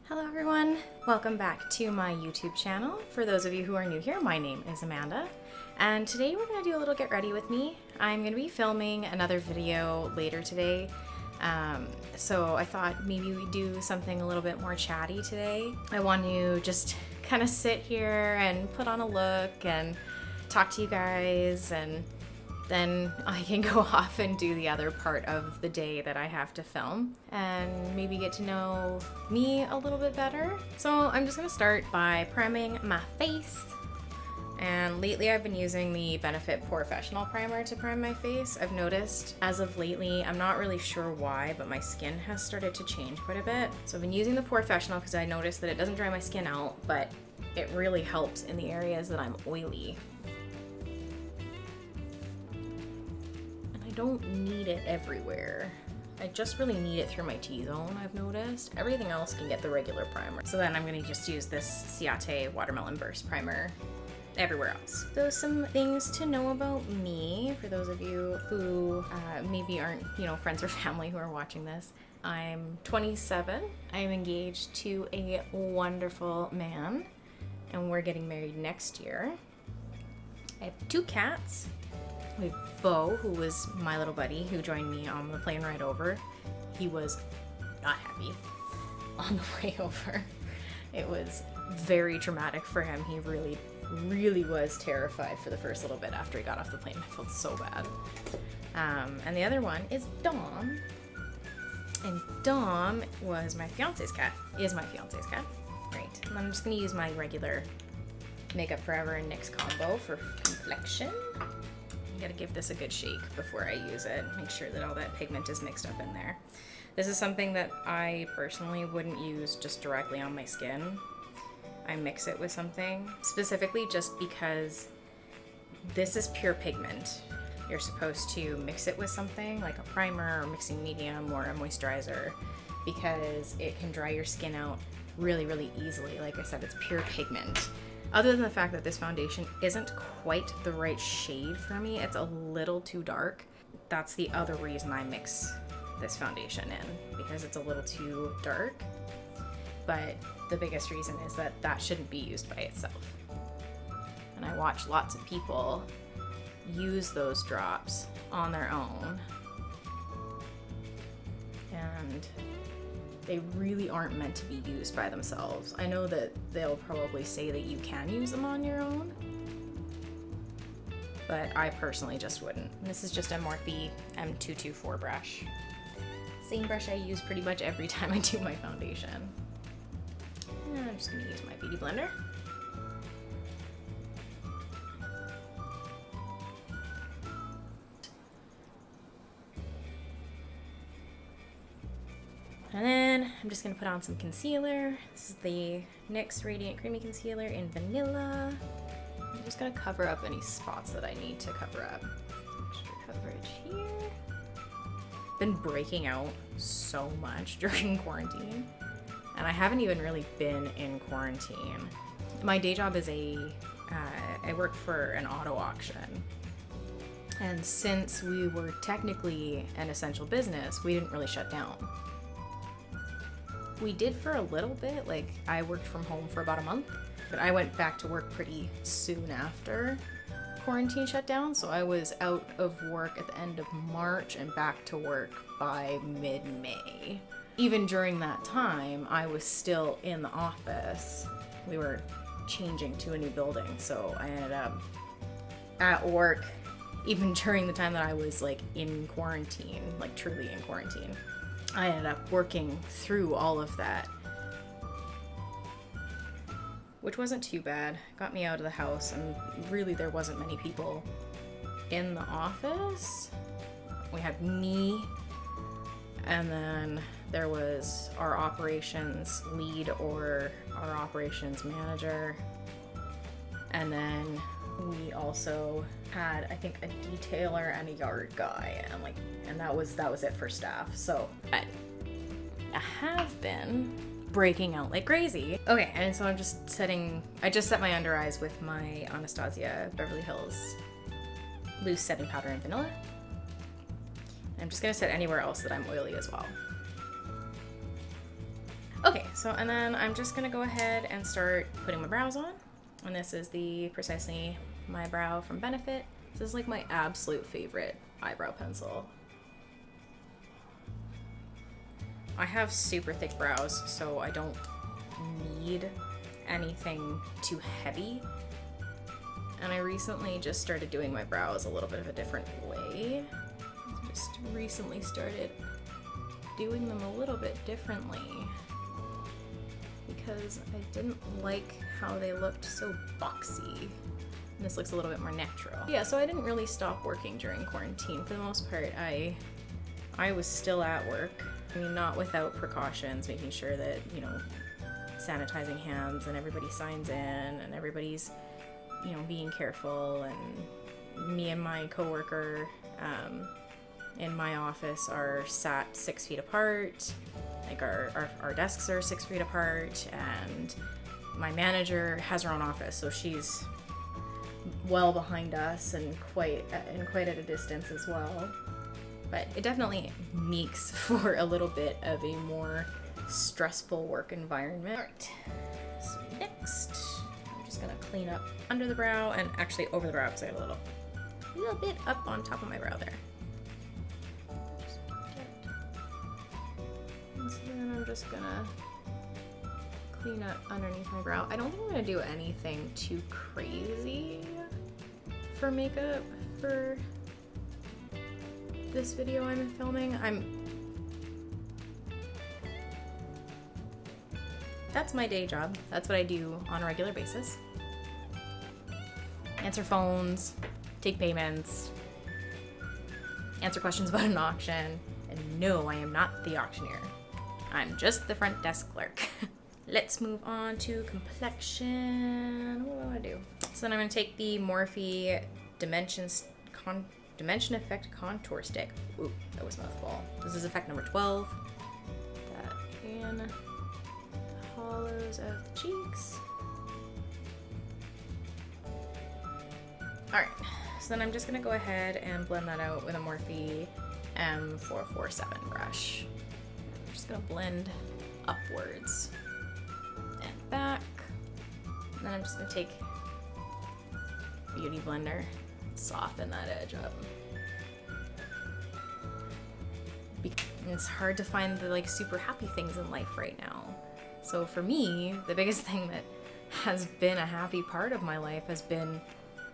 Hello everyone, welcome back to my YouTube channel. For those of you who are new here, my name is Amanda, and today we're going to do a little get ready with me. I'm going to be filming another video later today, so I thought maybe we'd do something a little bit more chatty today. I want to just kind of sit here and put on a look and talk to you guys, and then I can go off and do the other part of the day that I have to film and maybe get to know me a little bit better. So I'm just gonna start by priming my face. And lately I've been using the Benefit Porefessional primer to prime my face. I've noticed as of lately, I'm not really sure why, but my skin has started to change quite a bit. So I've been using the Porefessional because I noticed that it doesn't dry my skin out, but it really helps in the areas that I'm oily. I don't need it everywhere. I just really need it through my T-zone, I've noticed. Everything else can get the regular primer. So then I'm gonna just use this Ciate Watermelon Burst Primer everywhere else. So some things to know about me, for those of you who maybe aren't, friends or family who are watching this. I'm 27. I'm engaged to a wonderful man, and we're getting married next year. I have 2 cats. We have Bo, who was my little buddy, who joined me on the plane ride over. He was not happy on the way over. It was very traumatic for him. He really was terrified for the first little bit after he got off the plane. I felt so bad. And the other one is Dom. And Dom was my fiance's cat. Is my fiance's cat. Great. And I'm just going to use my regular Makeup Forever and NYX combo for complexion. Gotta give this a good shake before I use it. Make sure that all that pigment is mixed up in there. This is something that I personally wouldn't use just directly on my skin. I mix it with something, specifically just because this is pure pigment. You're supposed to mix it with something like a primer or mixing medium or a moisturizer, because it can dry your skin out really easily. Like I said, it's pure pigment. Other than the fact that this foundation isn't quite the right shade for me, it's a little too dark. That's the other reason I mix this foundation in, because it's a little too dark. But the biggest reason is that that shouldn't be used by itself. And I watch lots of people use those drops on their own, and they really aren't meant to be used by themselves. I know that they'll probably say that you can use them on your own, but I personally just wouldn't. This is just a Morphe M224 brush. Same brush I use pretty much every time I do my foundation. And I'm just gonna use my beauty blender. And then I'm just going to put on some concealer. This is the NYX Radiant Creamy Concealer in Vanilla. I'm just going to cover up any spots that I need to cover up. Extra coverage here. Been breaking out so much during quarantine, and I haven't even really been in quarantine. My day job is I work for an auto auction. And since we were technically an essential business, we didn't really shut down. We did for a little bit, like I worked from home for about a month, but I went back to work pretty soon after quarantine shut down, so I was out of work at the end of March and back to work by mid-May. Even during that time, I was still in the office. We were changing to a new building, so I ended up at work even during the time that I was like in quarantine, like truly in quarantine. I ended up working through all of that, which wasn't too bad. Got me out of the house, and really there wasn't many people in the office. We had me, and then there was our operations lead or our operations manager, and then we also had, I think, a detailer and a yard guy, and that was it for staff. So I have been breaking out like crazy. Okay, and so I just set my under eyes with my Anastasia Beverly Hills loose setting powder in vanilla. And I'm just gonna set anywhere else that I'm oily as well. Okay, so and then I'm just gonna go ahead and start putting my brows on. And this is the Precisely My Brow from Benefit. This is like my absolute favorite eyebrow pencil. I have super thick brows, so I don't need anything too heavy. And I recently just started doing my brows a little bit of a different way. Just recently started doing them a little bit differently because I didn't like how they looked so boxy. And this looks a little bit more natural. Yeah, so I didn't really stop working during quarantine. For the most part, I was still at work. I mean, not without precautions, making sure that, you know, sanitizing hands and everybody signs in and everybody's, you know, being careful. And me and my coworker in my office are sat 6 feet apart. Like our desks are 6 feet apart, and my manager has her own office, so she's well behind us and quite at a distance as well. But it definitely makes for a little bit of a more stressful work environment. All right, so next, I'm just gonna clean up under the brow and actually over the brow because I got a little bit up on top of my brow there. And so then I'm just gonna clean up underneath my brow. I don't think I'm gonna do anything too crazy for makeup for this video I'm filming. That's my day job. That's what I do on a regular basis. Answer phones, take payments, answer questions about an auction, and no, I am not the auctioneer. I'm just the front desk clerk. Let's move on to complexion. What do I want to do? So then I'm going to take the Morphe Dimension Effect Contour Stick. Ooh, that was mouthful. This is effect number 12. That in the hollows of the cheeks. Alright, so then I'm just going to go ahead and blend that out with a Morphe M447 brush. I'm just going to blend upwards and back. And then I'm just going to take Beauty Blender and soften that edge up. It's hard to find the like super happy things in life right now. So for me, the biggest thing that has been a happy part of my life has been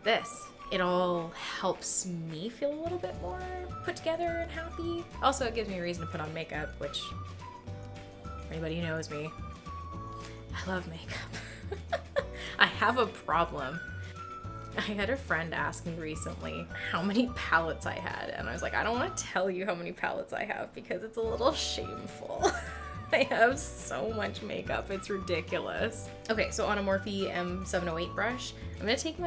this. It all helps me feel a little bit more put together and happy. Also, it gives me a reason to put on makeup, which anybody who knows me, I love makeup. I have a problem. I had a friend ask me recently how many palettes I had, and I was like, I don't want to tell you how many palettes I have because it's a little shameful. I have so much makeup, it's ridiculous. Okay, so on a Morphe M708 brush, I'm gonna take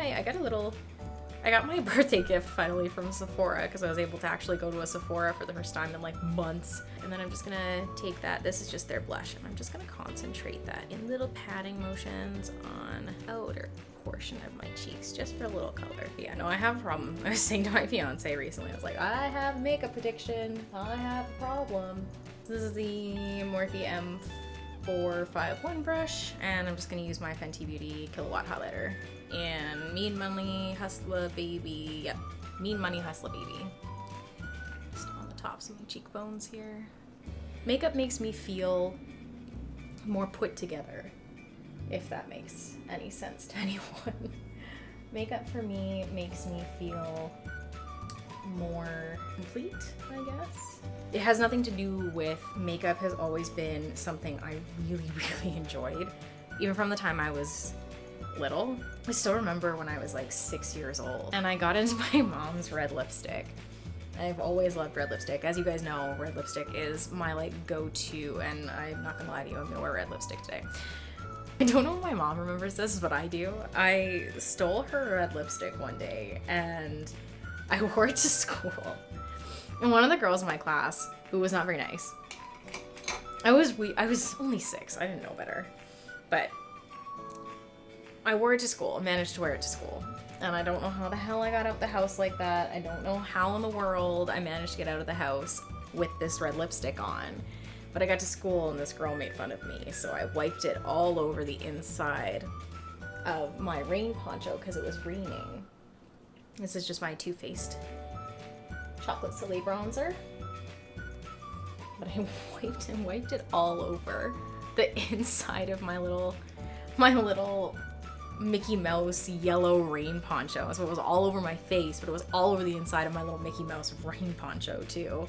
I got my birthday gift finally from Sephora because I was able to actually go to a Sephora for the first time in like months. And then I'm just gonna take that, this is just their blush, and I'm just gonna concentrate that in little patting motions on the outer portion of my cheeks, just for a little color. Yeah, no, I have a problem. I was saying to my fiance recently, I was like, I have makeup addiction, I have a problem. So this is the Morphe M451 brush, and I'm just gonna use my Fenty Beauty Kilowatt highlighter. And Mean Money Hustler Baby. Yep, Mean Money Hustler Baby. Just on the tops of my cheekbones here. Makeup makes me feel more put together, if that makes any sense to anyone. Makeup for me makes me feel more complete, I guess. It has nothing to do with makeup has always been something I really, really enjoyed. Even from the time I was little. I still remember when I was like 6 years old and I got into my mom's red lipstick. I've always loved red lipstick. As you guys know, red lipstick is my like go-to, and I'm not gonna lie to you, I'm gonna wear red lipstick today. I don't know if my mom remembers this, but I do. I stole her red lipstick one day and I wore it to school. And one of the girls in my class, who was not very nice, I was only 6, I didn't know better, but I wore it to school, managed to wear it to school. And I don't know how the hell I got out the house like that. I don't know how in the world I managed to get out of the house with this red lipstick on. But I got to school and this girl made fun of me, so I wiped it all over the inside of my rain poncho because it was raining. This is just my Toofaced chocolate Soleil bronzer. But I wiped it all over the inside of my little Mickey Mouse yellow rain poncho. So it was all over my face, but it was all over the inside of my little Mickey Mouse rain poncho too.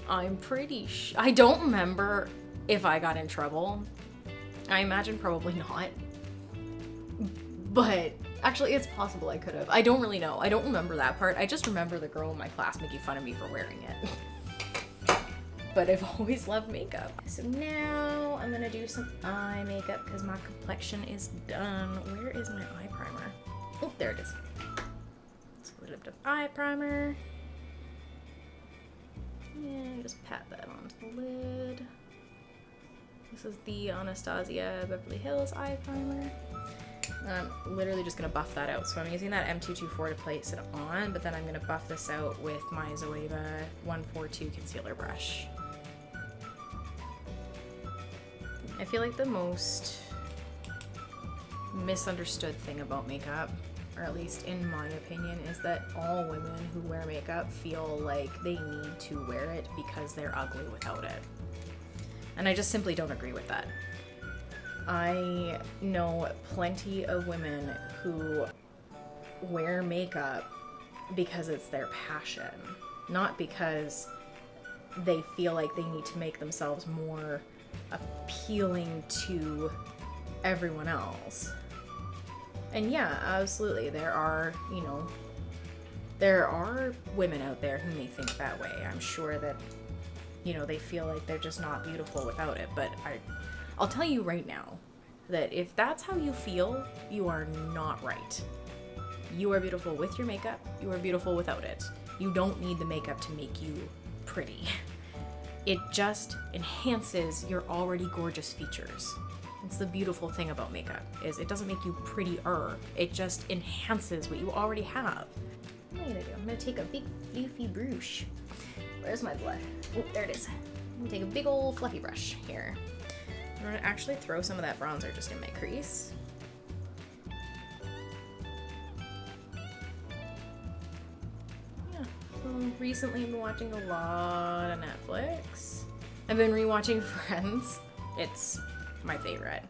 I'm pretty I don't remember if I got in trouble. I imagine probably not. But actually, it's possible I could have. I don't really know. I don't remember that part. I just remember the girl in my class making fun of me for wearing it. But I've always loved makeup. So now I'm gonna do some eye makeup because my complexion is done. Where is my eye primer? Oh, there it is. Just a little bit of eye primer. And just pat that onto the lid. This is the Anastasia Beverly Hills eye primer. I'm literally just going to buff that out. So I'm using that M224 to place it on, but then I'm going to buff this out with my Zoeva 142 concealer brush. I feel like the most misunderstood thing about makeup, or at least in my opinion, is that all women who wear makeup feel like they need to wear it because they're ugly without it. And I just simply don't agree with that. I know plenty of women who wear makeup because it's their passion, not because they feel like they need to make themselves more appealing to everyone else. And yeah, absolutely, there are women out there who may think that way. I'm sure that, they feel like they're just not beautiful without it, but I'll tell you right now that if that's how you feel, you are not right. You are beautiful with your makeup, you are beautiful without it. You don't need the makeup to make you pretty. It just enhances your already gorgeous features. It's the beautiful thing about makeup, is it doesn't make you prettier, it just enhances what you already have. What am I gonna do? I'm gonna take a big fluffy brush. Where's my blood? Oh, there it is. I'm gonna take a big old fluffy brush here. I'm gonna actually throw some of that bronzer just in my crease. Yeah, so recently I've been watching a lot of Netflix. I've been rewatching Friends. It's my favorite.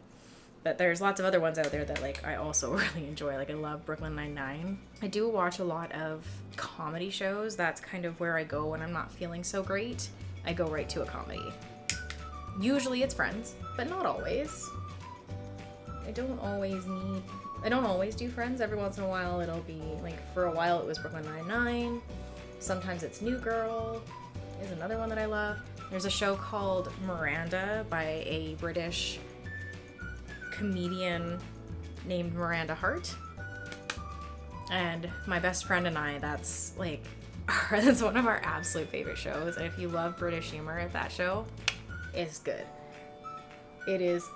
But there's lots of other ones out there that I also really enjoy. I love Brooklyn Nine-Nine. I do watch a lot of comedy shows. That's kind of where I go when I'm not feeling so great. I go right to a comedy. Usually it's Friends, but not always. I don't always do Friends. Every once in a while it'll be, for a while it was Brooklyn Nine-Nine. Sometimes it's New Girl is another one that I love. There's a show called Miranda by a British comedian named Miranda Hart. And my best friend and I, that's one of our absolute favorite shows. And if you love British humor, that show is good. It is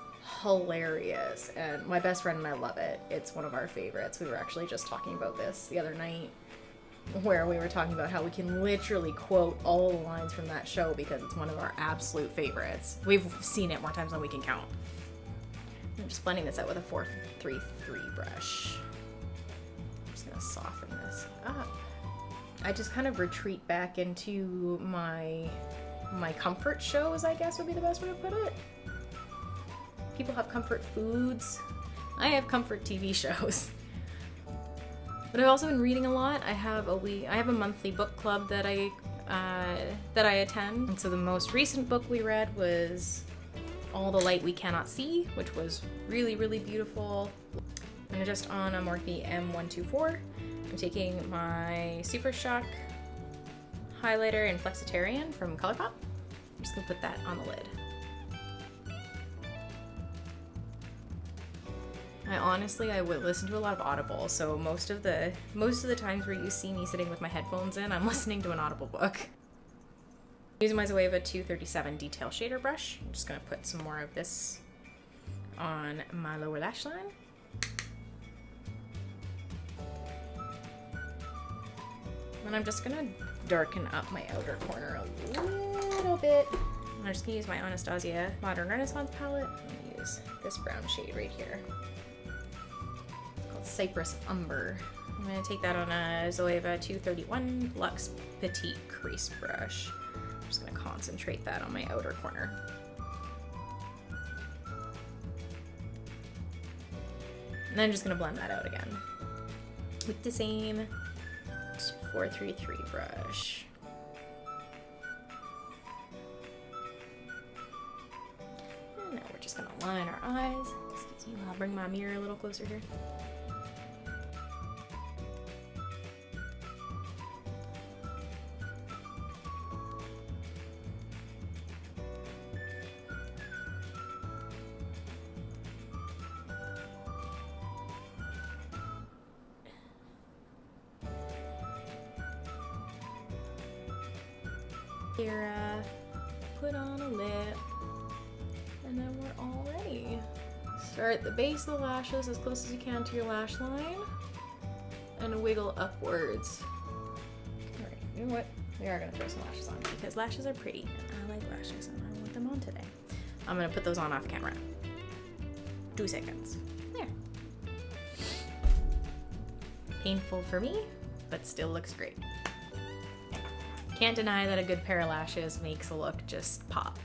hilarious, and my best friend and I love it. It's one of our favorites. We were actually just talking about this the other night, where we were talking about how we can literally quote all the lines from that show because it's one of our absolute favorites. We've seen it more times than we can count. I'm just blending this out with a 433 brush. I'm just gonna soften this up. I just kind of retreat back into my comfort shows, I guess would be the best way to put it. People have comfort foods. I have comfort TV shows. But I've also been reading a lot. I have a monthly book club that I attend. And so the most recent book we read was All the Light We Cannot See, which was really, really beautiful. I'm just on a Morphe M124. I'm taking my Super Shock highlighter in Flexitarian from ColourPop. I'm just gonna put that on the lid. I would listen to a lot of Audible, so most of the times where you see me sitting with my headphones in, I'm listening to an Audible book. Using my Zoeva 237 detail shader brush, I'm just gonna put some more of this on my lower lash line. And I'm just gonna darken up my outer corner a little bit I'm just gonna use my Anastasia Modern Renaissance palette. I'm gonna use this brown shade right here. It's called Cypress Umber. I'm gonna take that on a Soleil 231 Luxe Petite Crease brush. I'm just gonna concentrate that on my outer corner. And then I'm just gonna blend that out again with the same 433 brush. And now we're just gonna line our eyes. Excuse me, I'll bring my mirror a little closer here. Mascara, put on a lip, and then we're all ready. Start at the base of the lashes as close as you can to your lash line, and wiggle upwards. Alright, you know what? We are gonna throw some lashes on because lashes are pretty, and I like lashes, and I want them on today. I'm gonna put those on off camera. 2 seconds. There. Painful for me, but still looks great. Can't deny that a good pair of lashes makes a look just pop.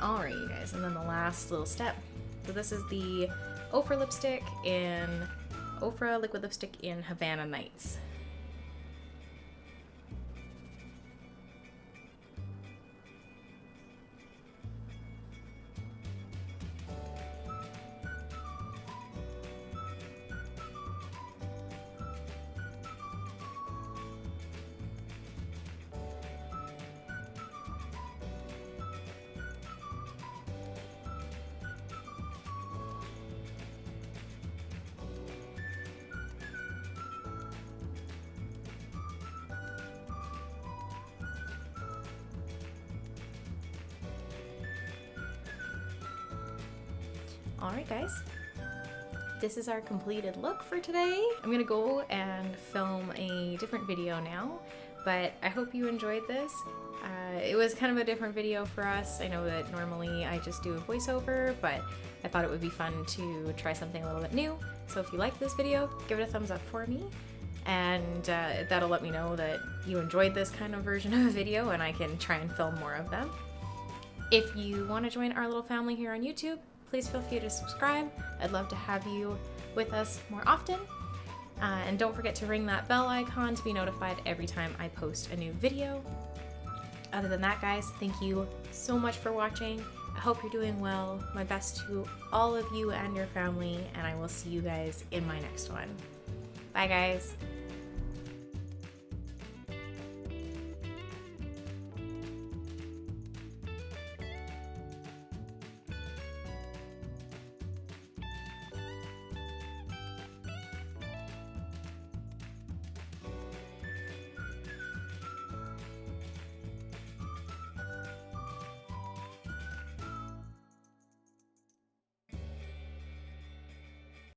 Alright, you guys, and then the last little step. So this is the Ofra liquid lipstick in Havana Nights. Alright guys, this is our completed look for today. I'm gonna go and film a different video now, but I hope you enjoyed this. It was kind of a different video for us. I know that normally I just do a voiceover, but I thought it would be fun to try something a little bit new. So if you like this video, give it a thumbs up for me, and that'll let me know that you enjoyed this kind of version of a video and I can try and film more of them. If you want to join our little family here on YouTube, please feel free to subscribe. I'd love to have you with us more often. And don't forget to ring that bell icon to be notified every time I post a new video. Other than that, guys, thank you so much for watching. I hope you're doing well. My best to all of you and your family, and I will see you guys in my next one. Bye, guys.